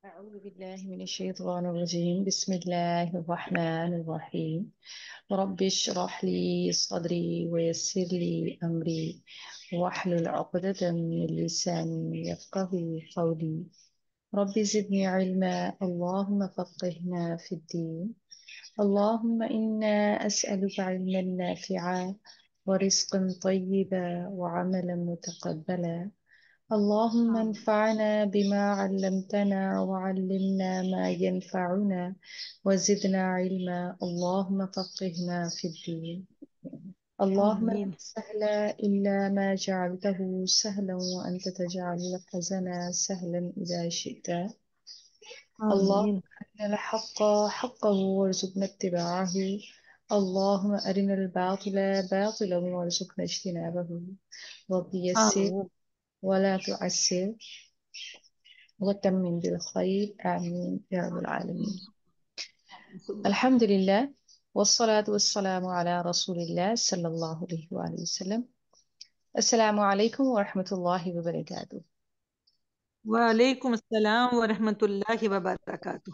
أعوذ بالله من الشيطان الرجيم. بسم الله الرحمن الرحيم. رب اشرح لي صدري ويسر لي أمري واحلل عقدة من لساني يفقه قولي. رب زدني علما، اللهم فقهنا في الدين. اللهم إنا أسألك علما نافعا ورزقا طيبا وعملا متقبلا. اللهم آمين. انفعنا بما علمتنا وعلمنا ما ينفعنا وزدنا علما. اللهم فقهنا في الدين. اللهم لا آمين. سهل إلا ما جعلته سهلا وأنت تجعل الحزن سهلا إذا شئت. اللهم آمين. أرنا الحق حقا وارزقنا اتباعه. اللهم أرنا الباطل باطلا وارزقنا اجتنابه. رب يسر آمين. ولا تعسر وتمم بالخير، آمين يا رب العالمين. الحمد لله والصلاة والسلام على رسول الله صلى الله عليه وآله وسلم. السلام عليكم ورحمة الله وبركاته. وعليكم السلام ورحمة الله وبركاته.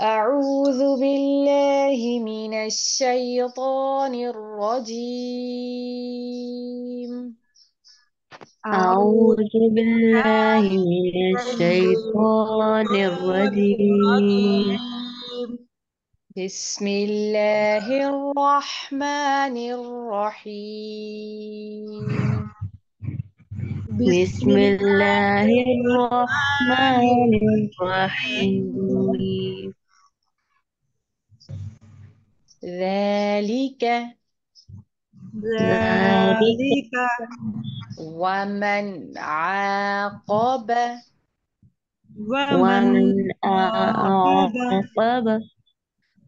أعوذ بالله من الشيطان الرجيم. أعوذ أعوذ بالله من الشيطان الرجيم. الرجيم. بسم الله الرحمن الرحيم. بسم بسم الله الله الرحمن الرحمن الرحيم. الرحيم. ذلك ذلك ذلك ومن عاقب. ومن ومن عاقب أعقب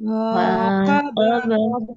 عاقب وعاقب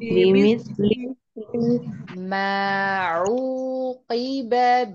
بمثل بمثل ما عوقب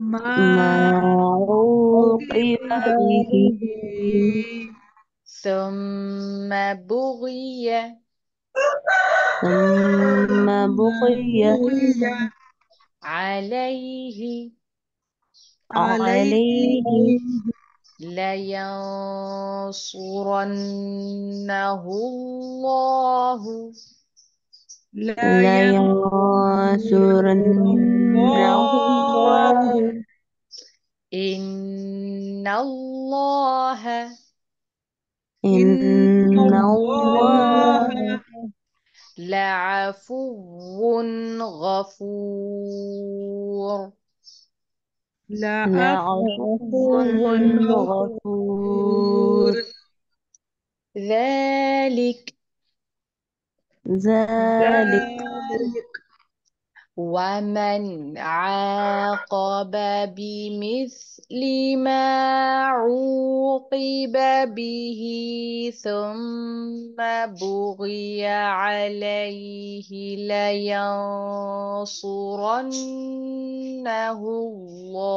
ما ما عوقب عوقب به به ثم بغي ثم ثم بقي بغي عليه عليه لينصرنه الله. لا ينصرن لينصرنه الله. الله. إن الله إن إن الله الله لعفو غفور. لعفو لعفو غفور. غفور. ذلك ذلك ذلك ومن عاقب بمثل ما عوقب به ثم بغي عليه لينصرنه الله.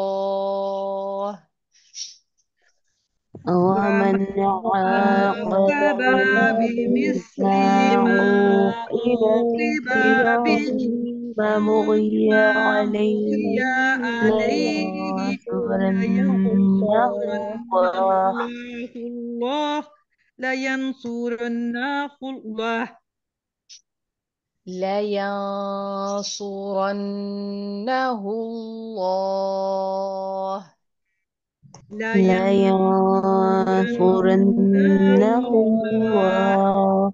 ومن ومن عاقب عاقب بمثل بمثل ما ما عوقب عوقب به به ثم بغي ثم بغي عليه عليه لينصرنه لينصرنه الله. الله. لينصرنه الله. لينصرنه الله. لينصرنه لينصرنه الله. الله.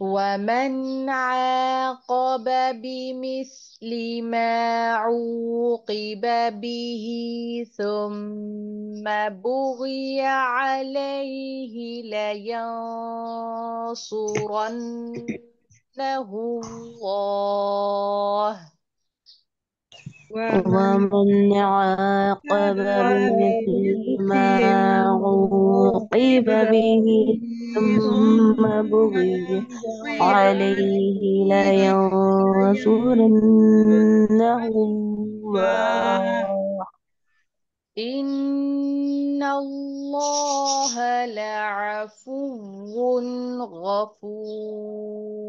ومن عاقب بمثل ما عوقب به ثم بغي عليه لينصرنه الله ومن ومن عاقب بمثل ما عوقب به ثم بغي عليه لينصرنه الله إن الله لعفو غفور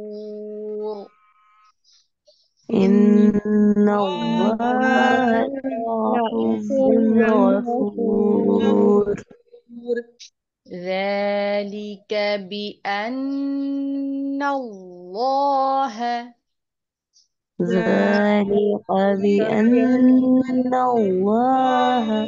إن إن الله الله لعفو غفور ذلك بأن الله ذلك بأن الله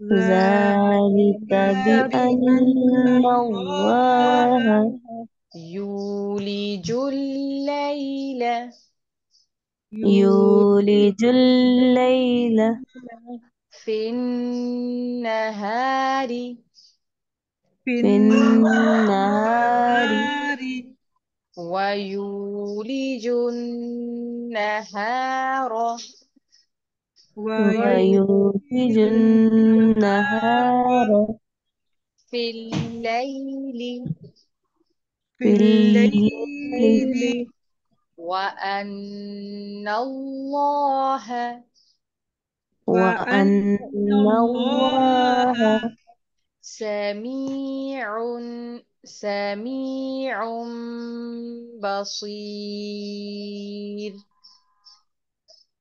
ذلك بأن الله يولج الليل يولج الليل في النهار في في النهار النهار ويولج النهار ويولج النهار في الليل في في الليل الليل وأن الله وأن وأن الله الله سميع سميع بصير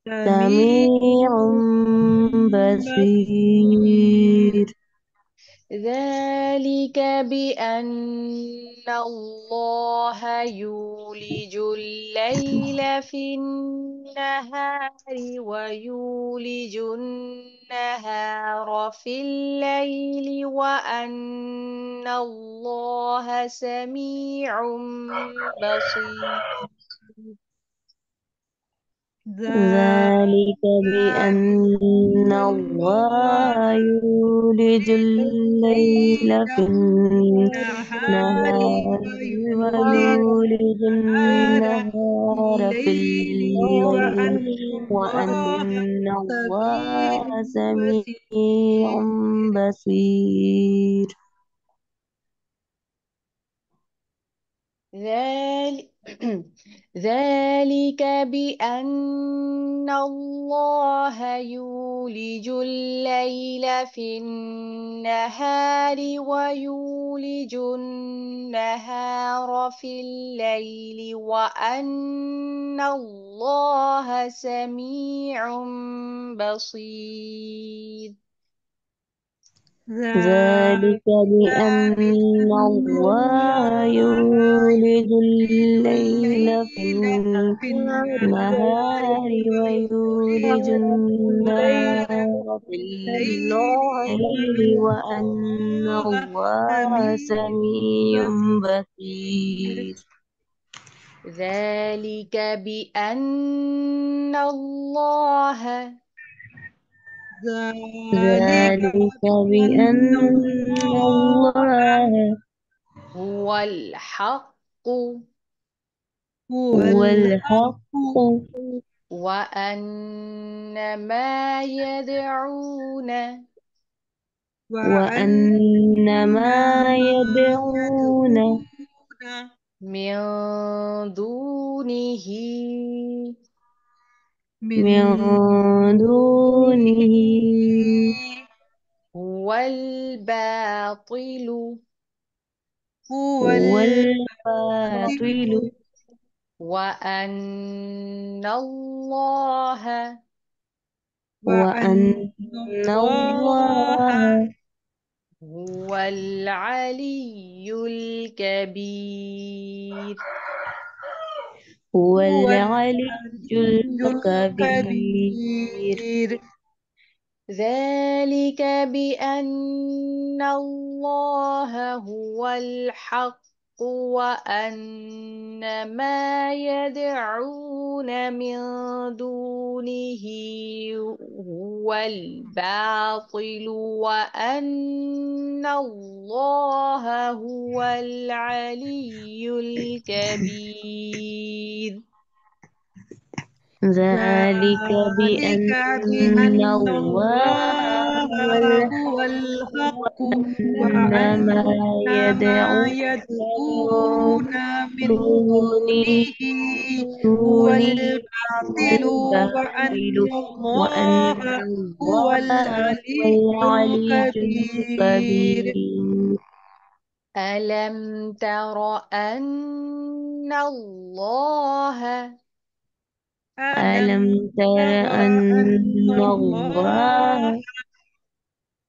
سميع سميع بصير بصير ذلك بأن الله يولج الليل في النهار ويولج النهار في الليل وأن الله سميع بصير ذلك بأن الله الله يولج الليل الليل في النهار النهار ويولد ويولج النهار في النهار في الليل الليل وأن الله وأن سميع الله سميع بصير بصير ذلك ذلك بأن الله يولج الليل في النهار ويولج النهار في الليل وأن الله سميع بصير ذلك ذلك بأن بأن الله الله يولج يولد الليل في الليل في النهار النهار ويولج ويولد الليل النهار في في الليل الليل وأن الله الله سميع سميع بصير بصير ذلك بأن الله ذلك ذلك بأن بأن الله الله هو الحق هو هو الحق الحق وأن ما يدعون وأن وأن ما ما يدعون يدعون من دونه من من دونه دونه هو الباطل هو هو الباطل الباطل وأن الله وأن وأن الله الله هو العلي الكبير هو هو العلي العلي الكبير الكبير ذلك بأن الله هو الحق وأن ما يدعون من دونه هو الباطل وأن الله هو العلي الكبير. ذلك ذلك بأن بأن الله الله هو الحق هو الحق وأن وأن ما ما يدعون من يدعون من دونه دونه هو هو الباطل وأن الباطل وأن الله هو الله هو العلي العلي الكبير. الكبير. ألم تر أن الله ألم ألم تر تر أن أن الله الله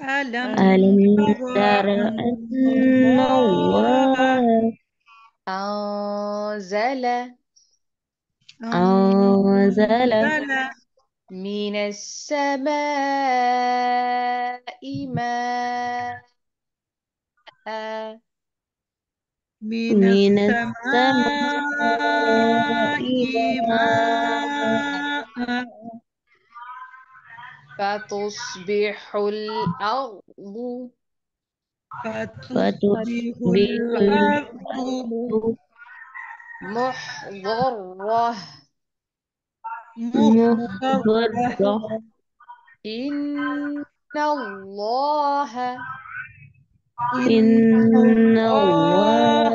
ألم ألم تر تر أن أن الله الله أنزل أنزل أنزل من السماء ماء من من السماء السماء ماء ماء فتصبح الأرض فتصبح فتصبح الأرض الأرض محضرة. مخضرة. مخضرة. إن الله إن إن الله الله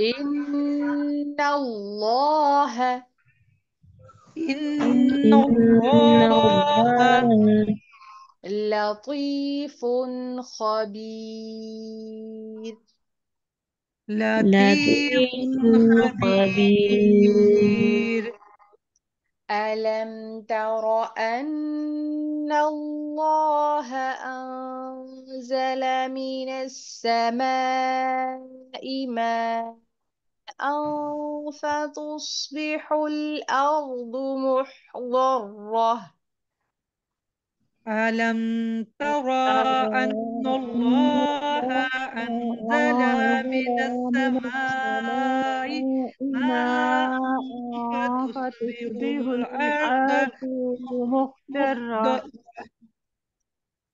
إن الله إن إن الله الله لطيف خبير. لطيف لطيف خبير. خبير. ألم تر أن الله أنزل من السماء ماء فتصبح الأرض محضرة. ألم ترى أن الله أنزل من السماء ماء فتصبح الأرض مخضرة.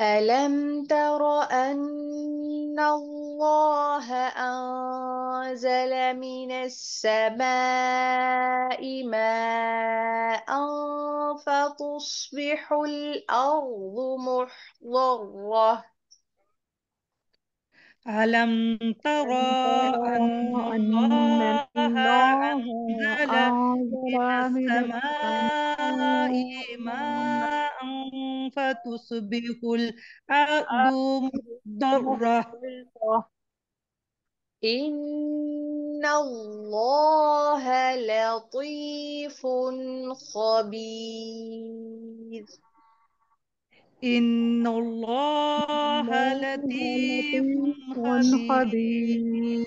ألم تر أن الله أنزل من السماء ماء فتصبح الأرض محضرة. ألم ترى أن أن الله الله أنزل أنزل من من السماء السماء ماء فتصبح الأرض مخضرة. مخضرة. إن الله لطيف خبير. إن الله الله لطيف لطيف خبير. خبير.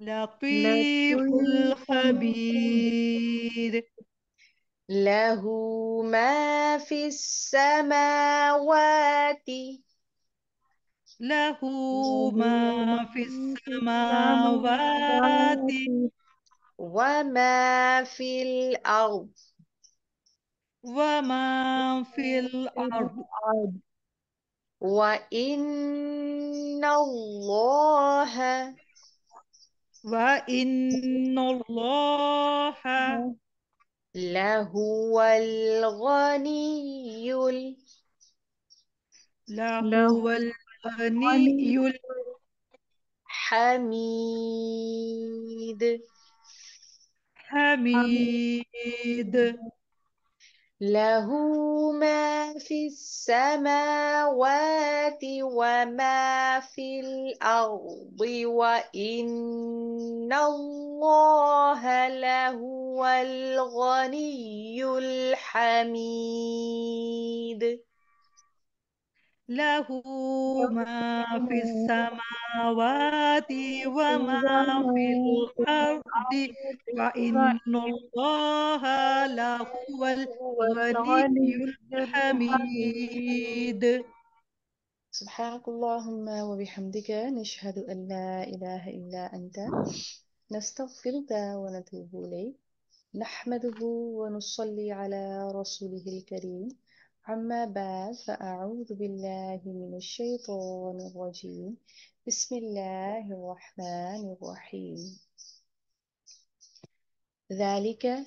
لطيف لطيف خبير. خبير. له ما في السماوات له له ما ما في في السماوات السماوات وما في الأرض. وما في في الأرض. الأرض. وإن الله وإن الله لهو الغني له لهو الغني الغني الحميد. الحميد. الحميد. له ما في السماوات وما في الأرض وإن الله لهو الغني الحميد. له ما في السماوات وما في الأرض وإن الله لهو الغني الحميد. سبحانك اللهم وبحمدك نشهد أن لا إله إلا أنت نستغفرك ونتوب إليك نحمده ونصلي على رسوله الكريم أما بعد فأعوذ بالله من الشيطان الرجيم بسم الله الرحمن الرحيم ذلك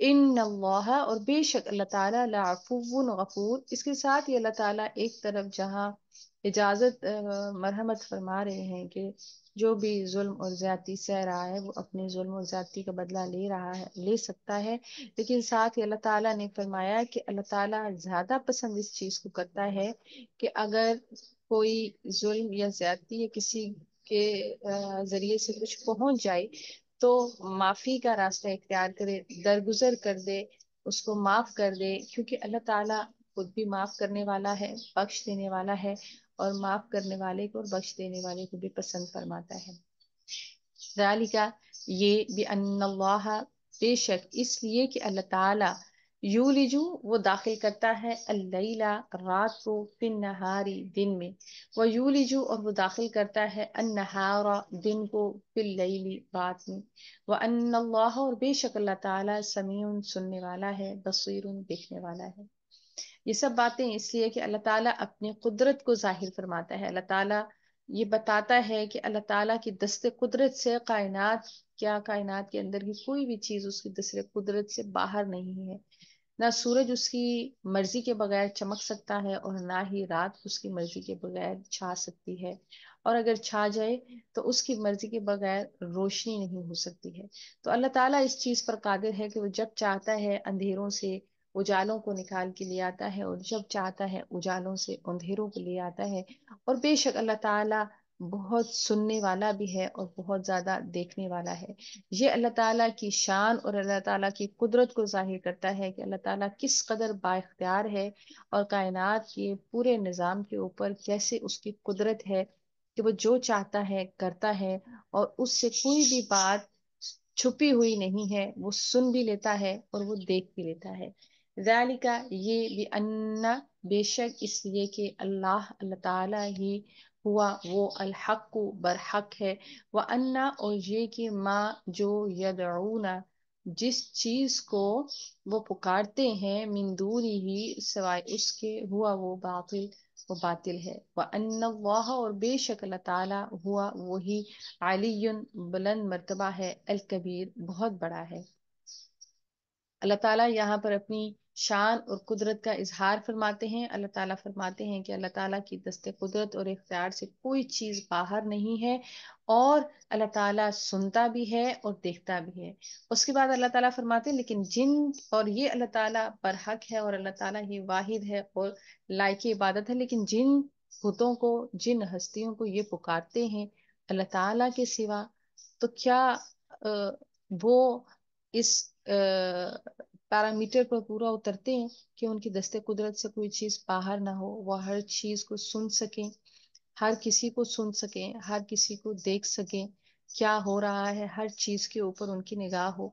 ان اللہ، اور بے شک اللہ تعالیٰ، لعفو غفور، اس کے ساتھ ہی اللہ تعالیٰ ایک طرف جہاں اجازت مرحمت فرما رہے ہیں کہ جو بھی ظلم اور زیادتی سہ رہا ہے وہ اپنے ظلم اور زیادتی کا بدلہ لے رہا ہے، لے سکتا ہے، لیکن ساتھ ہی اللہ تعالیٰ نے فرمایا کہ اللہ تعالیٰ زیادہ پسند اس چیز کو کرتا ہے کہ اگر کوئی ظلم یا زیادتی یا کسی کے ذریعے سے کچھ پہنچ جائے تو معافی کا راستہ اختیار کرے، درگزر کر دے، اس کو معاف کر دے، کیونکہ اللہ تعالیٰ خود بھی معاف کرنے والا ہے، بخش دینے والا ہے، اور معاف کرنے والے کو اور بخش دینے والے کو بھی پسند فرماتا ہے۔ ذالک، یہ بِأَنَّ اللَّهَ، بے شک اس لیے کہ اللہ تعالیٰ، یولجو، وہ داخل کرتا ہے، اللیلہ، رات کو، فی النہاری، دن میں، وہ یولجو، اور وہ داخل کرتا ہے، النہار، دن کو، فی اللیل، رات میں، وَأَنَّ اللَّهَ، اور بے شک اللہ تعالیٰ، سمیع، سننے والا ہے، بصیر، دیکھنے والا ہے۔ یہ سب باتیں اس لیے کہ اللہ تعالیٰ اپنی قدرت کو ظاہر فرماتا ہے، اللہ تعالیٰ یہ بتاتا ہے کہ اللہ تعالیٰ کی دست قدرت سے کائنات، کیا کائنات کے اندر کی کوئی بھی چیز اس کی دست قدرت سے باہر نہیں ہے، نہ سورج اس کی مرضی کے بغیر چمک سکتا ہے اور نہ ہی رات اس کی مرضی کے بغیر چھا سکتی ہے، اور اگر چھا جائے تو اس کی مرضی کے بغیر روشنی نہیں ہو سکتی ہے۔ تو اللہ تعالیٰ اس چیز پر قادر ہے کہ وہ جب چاہتا ہے اندھیروں سے اجالوں کو نکال کے لے آتا ہے، اور جب چاہتا ہے اجالوں سے اندھیروں کو لے آتا ہے، اور بے شک اللہ تعالیٰ بہت سننے والا بھی ہے اور بہت زیادہ دیکھنے والا ہے۔ یہ اللہ تعالیٰ کی شان اور اللہ تعالیٰ کی قدرت کو ظاہر کرتا ہے کہ اللہ تعالیٰ کس قدر با اختیار ہے، اور کائنات کے پورے نظام کے اوپر کیسے اس کی قدرت ہے کہ وہ جو چاہتا ہے کرتا ہے، اور اس سے کوئی بھی بات چھپی ہوئی نہیں ہے، وہ سن بھی لیتا ہے اور وہ دیکھ بھی لیتا ہے۔ ذالک، یہ بِأَنَّ، بے شک اس لیے کہ اللہ تعالیٰ ہی، ہوا وہ، الحق، برحق ہے، وَأَنَّ، اور یہ کہ ما، جو، یدعون، جس چیز کو وہ پکارتے ہیں، من دونہ ہی، سوائے اس کے، ہوا وہ، باطل، وہ باطل ہے، وَأَنَّ اللَّهَ، اور بے شک اللہ تعالیٰ، ہوا وہی، علی، بلند مرتبہ ہے، الکبیر، بہت بڑا ہے۔ اللہ تعالیٰ یہاں پر اپنی شان اور قدرت کا اظہار فرماتے ہیں۔ اللہ تعالیٰ فرماتے ہیں کہ اللہ تعالیٰ کی دست قدرت اور اختیار سے کوئی چیز باہر نہیں ہے، اور اللہ تعالیٰ سنتا بھی ہے اور دیکھتا بھی ہے۔ اس کے بعد اللہ تعالیٰ فرماتے ہیں لیکن جن، اور یہ اللہ تعالیٰ برحق ہے اور اللہ تعالیٰ ہی واحد ہے اور لائق عبادت ہے، لیکن جن بتوں کو، جن ہستیوں کو یہ پکارتے ہیں اللہ تعالیٰ کے سوا، تو کیا وہ اس پیرامیٹر پر پورا اترتے ہیں کہ ان کی دست قدرت سے کوئی چیز باہر نہ ہو، وہ ہر چیز کو سن سکیں، ہر کسی کو سن سکیں، ہر کسی کو دیکھ سکیں، کیا ہو رہا ہے ہر چیز کے اوپر ان کی نگاہ ہو؟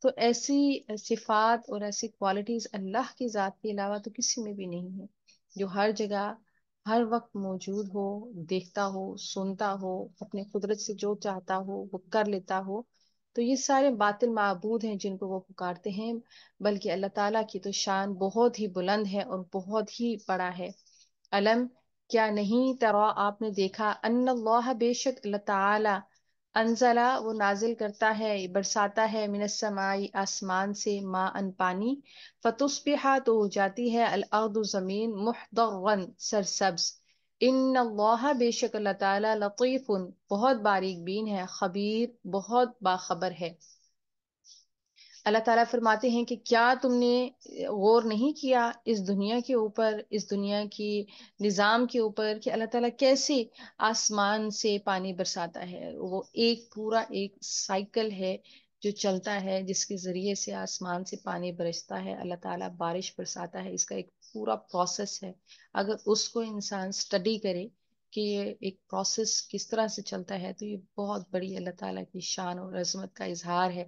تو ایسی صفات اور ایسی کوالٹیز اللہ کی ذات کے علاوہ تو کسی میں بھی نہیں ہے، جو ہر جگہ ہر وقت موجود ہو، دیکھتا ہو، سنتا ہو، اپنے قدرت سے جو چاہتا ہو وہ کر لیتا ہو۔ تو یہ سارے باطل معبود ہیں جن کو وہ پکارتے ہیں، بلکہ اللہ تعالیٰ کی تو شان بہت ہی بلند ہے اور بہت ہی بڑا ہے۔ علم، کیا نہیں، ترا، آپ نے دیکھا، ان اللہ، بے شک اللہ تعالیٰ، انزلہ، وہ نازل کرتا ہے، برساتا ہے، من السماء، آسمان سے، ما، ان، پانی، فتصبح، تو ہو جاتی ہے، الارض، زمین، محضرا، سرسبز، ان اللہ، بے شک اللہ تعالیٰ، لطیف، بہت باریک بین ہے، خبیر، بہت باخبر ہے۔ اللہ تعالیٰ فرماتے ہیں کہ کیا تم نے غور نہیں کیا اس دنیا کے اوپر، اس دنیا کی نظام کے اوپر، کہ اللہ تعالیٰ کیسے آسمان سے پانی برساتا ہے؟ وہ ایک پورا ایک سائیکل ہے جو چلتا ہے، جس کے ذریعے سے آسمان سے پانی برستا ہے، اللہ تعالیٰ بارش برساتا ہے، اس کا ایک پورا پروسیس ہے۔ اگر اس کو انسان اسٹڈی کرے کہ یہ ایک پروسیس کس طرح سے چلتا ہے، تو یہ بہت بڑی اللہ تعالیٰ کی شان اور عظمت کا اظہار ہے،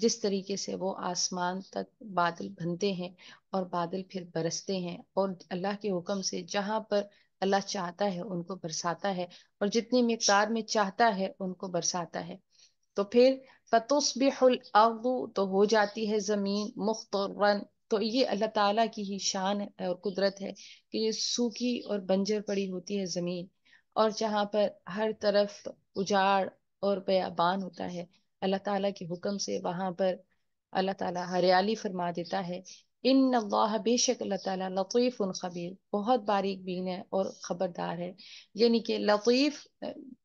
جس طریقے سے وہ آسمان تک بادل بنتے ہیں اور بادل پھر برستے ہیں، اور اللہ کے حکم سے جہاں پر اللہ چاہتا ہے ان کو برساتا ہے، اور جتنی مقدار میں چاہتا ہے ان کو برساتا ہے۔ تو پھر فتصبح الارض، تو ہو جاتی ہے زمین، مخضرن، تو یہ اللہ تعالیٰ کی ہی شان ہے اور قدرت ہے کہ یہ سوکھی اور بنجر پڑی ہوتی ہے زمین، اور جہاں پر ہر طرف اجاڑ اور بیابان ہوتا ہے، اللہ تعالیٰ کے حکم سے وہاں پر اللہ تعالیٰ ہریالی فرما دیتا ہے. ان اللہ، بے شک اللہ تعالیٰ لطیف خبیر، بہت باریک بین ہے اور خبردار ہے. یعنی کہ لطیف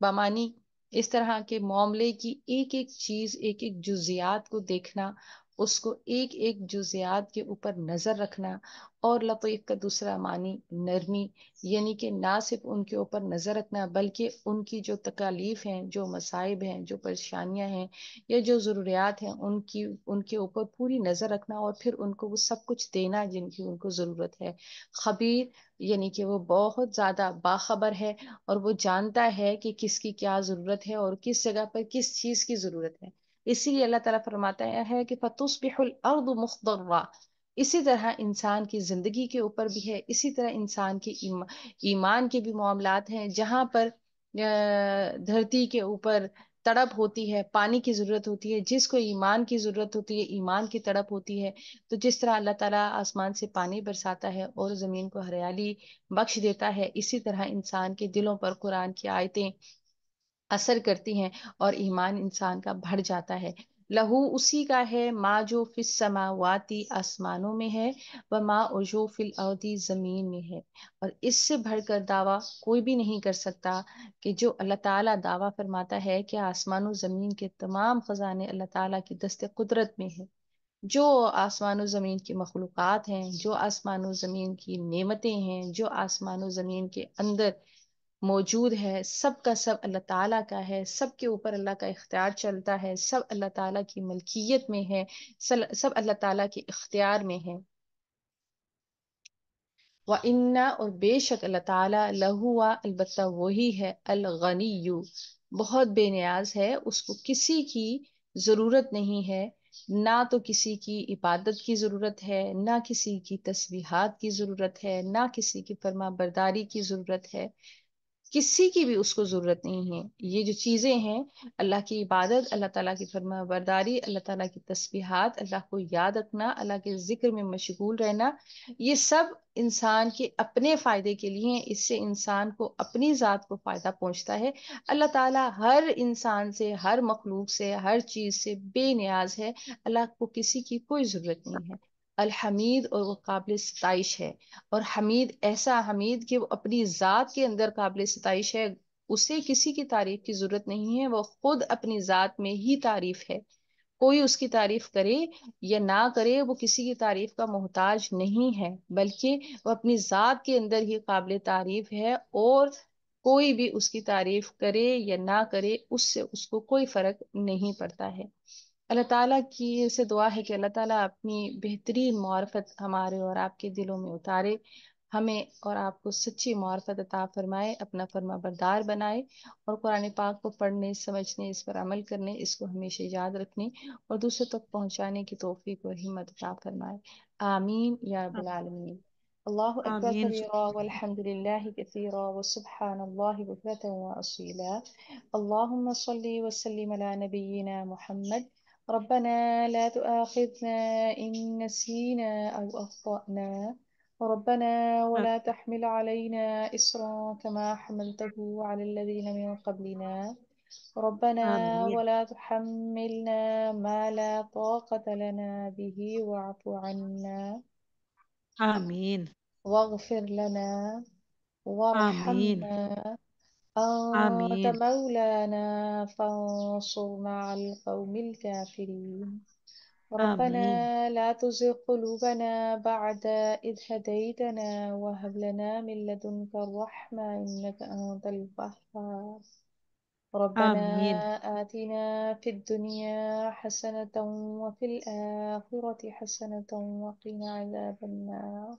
بمانی اس طرح کے معاملے کی ایک ایک چیز، ایک ایک جزیات کو دیکھنا، اس کو ایک ایک جزیات کے اوپر نظر رکھنا. اور لطیف کا دوسرا معنی نرمی، یعنی کہ نہ صرف ان کے اوپر نظر رکھنا بلکہ ان کی جو تکالیف ہیں، جو مصائب ہیں، جو پریشانیاں ہیں یا جو ضروریات ہیں، ان کے اوپر پوری نظر رکھنا اور پھر ان کو وہ سب کچھ دینا جن کی ان کو ضرورت ہے. خبیر یعنی کہ وہ بہت زیادہ باخبر ہے اور وہ جانتا ہے کہ کس کی کیا ضرورت ہے اور کس جگہ پر کس چیز کی ضرورت ہے. اسی لیے اللہ تعالیٰ فرماتا ہے کہ فَتُصْبِحُ الْأَرْضُ مُخْضَرَّةً. اسی طرح انسان کی زندگی کے اوپر بھی ہے، اسی طرح انسان کے ایمان کے بھی معاملات ہیں، جہاں پر دھرتی کے اوپر تڑپ ہوتی ہے، پانی کی ضرورت ہوتی ہے. جس کو ایمان کی ضرورت ہوتی ہے، ایمان کی تڑپ ہوتی ہے، تو جس طرح اللہ تعالیٰ آسمان سے پانی برساتا ہے اور زمین کو ہریالی بخش دیتا ہے، اسی طرح انسان کے دلوں پر قرآن کی آیتیں اثر کرتی ہیں اور ایمان انسان کا بڑھ جاتا ہے. لہو اسی کا ہے، ما جو فی السماواتی آسمانوں میں ہے، و ما جو فی الارضی زمین میں ہے. اور اس سے بڑھ کر دعویٰ کوئی بھی نہیں کر سکتا کہ جو اللہ تعالیٰ دعویٰ فرماتا ہے کہ آسمان و زمین کے تمام خزانے اللہ تعالیٰ کی دست قدرت میں ہے. جو آسمان و زمین کی مخلوقات ہیں، جو آسمان و زمین کی نعمتیں ہیں، جو آسمان و زمین کے اندر موجود ہے، سب کا سب اللہ تعالیٰ کا ہے. سب کے اوپر اللہ کا اختیار چلتا ہے، سب اللہ تعالیٰ کی ملکیت میں ہے، سب اللہ تعالیٰ کے اختیار میں ہے. وَإِنَّ، اور بے شک اللہ تعالیٰ، لَهُوَ، البتہ وہی ہے، الغنی، بہت بے نیاز ہے، اس کو کسی کی ضرورت نہیں ہے. نہ تو کسی کی عبادت کی ضرورت ہے، نہ کسی کی تسبیحات کی ضرورت ہے، نہ کسی کی فرما برداری کی ضرورت ہے. کسی کی بھی اس کو ضرورت نہیں ہے. یہ جو چیزیں ہیں، اللہ کی عبادت، اللہ تعالیٰ کی فرما برداری، اللہ تعالیٰ کی تسبیحات، اللہ کو یاد رکھنا، اللہ کے ذکر میں مشغول رہنا، یہ سب انسان کے اپنے فائدے کے لیے ہیں. اس سے انسان کو اپنی ذات کو فائدہ پہنچتا ہے. اللہ تعالیٰ ہر انسان سے، ہر مخلوق سے، ہر چیز سے بے نیاز ہے. اللہ کو کسی کی کوئی ضرورت نہیں ہے. الحمید، اور وہ قابل ستائش ہے. اور حمید، ایسا حمید کہ وہ اپنی ذات کے اندر قابل ستائش ہے، اسے کسی کی تعریف کی ضرورت نہیں ہے، وہ خود اپنی ذات میں ہی تعریف ہے. کوئی اس کی تعریف کرے یا نہ کرے، وہ کسی کی تعریف کا محتاج نہیں ہے، بلکہ وہ اپنی ذات کے اندر ہی قابل تعریف ہے. اور کوئی بھی اس کی تعریف کرے یا نہ کرے، اس سے اس کو کوئی فرق نہیں پڑتا ہے. اللہ تعالیٰ کی سے دعا ہے کہ اللہ تعالیٰ اپنی بہترین معرفت ہمارے اور آپ کے دلوں میں اتارے، ہمیں اور آپ کو سچی معرفت عطا فرمائے، اپنا فرما بردار بنائے، اور قرآن پاک کو پڑھنے، سمجھنے، اس پر عمل کرنے، اس کو ہمیشہ یاد رکھنے اور دوسروں تک پہنچانے کی توفیق اور ہمت عطا فرمائے. آمین یا رب العالمین. اللہ اکبر آمین. کبیرا والحمد للہ کثیرا وسبحان اللہ بکرۃ واصیلا. اللہم صلی وسلم علی نبینا محمد. ربنا لا تؤاخذنا إن نسينا أو أخطأنا. ربنا ولا تحمل علينا إصرا كما حملته على الذين من قبلنا. ربنا آمین. ولا تحملنا ما لا طاقة لنا به واعف عنا آمین. واغفر لنا آمین. وارحمنا. أنت آمین. مولانا فانصرنا على القوم الكافرين. ربنا آمین. لا تزغ قلوبنا بعد إذ هديتنا وهب لنا من لدنك الرحمة إنك أنت الوهاب. ربنا آمین. آتنا في الدنيا حسنة وفي الآخرة حسنة وقنا عذاب النار.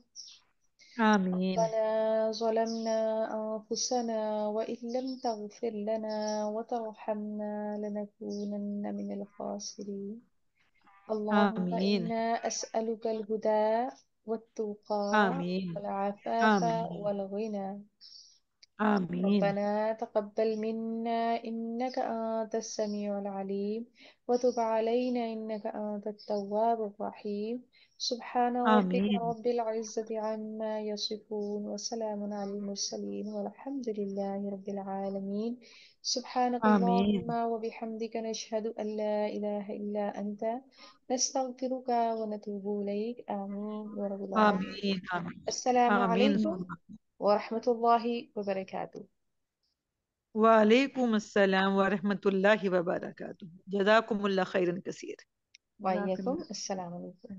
آمین. ربنا ظلمنا أنفسنا وإن لم تغفر لنا وترحمنا لنكونن من الخاسرين. اللهم آمین. إنا أسألك الهدى والتقى آمین. والعفاف آمین. والغنى. آمين ربنا تقبل منا إنك أنت السميع العليم وتب علينا إنك أنت التواب الرحيم. سبحان ربك آمين رب العزة عما يصفون وسلام على المرسلين والحمد لله رب العالمين. سبحانك اللهم آمين وبحمدك نشهد أن لا إله إلا أنت نستغفرك ونتوب إليك. آمين يا رب العالمين. آمين آمين السلام آمين عليكم ورحمة الله وبركاته. وعلیکم السلام ورحمۃ اللہ وبرکاتہ. جزاکم اللہ خیرن کثیر. وعليكم السلام عليكم.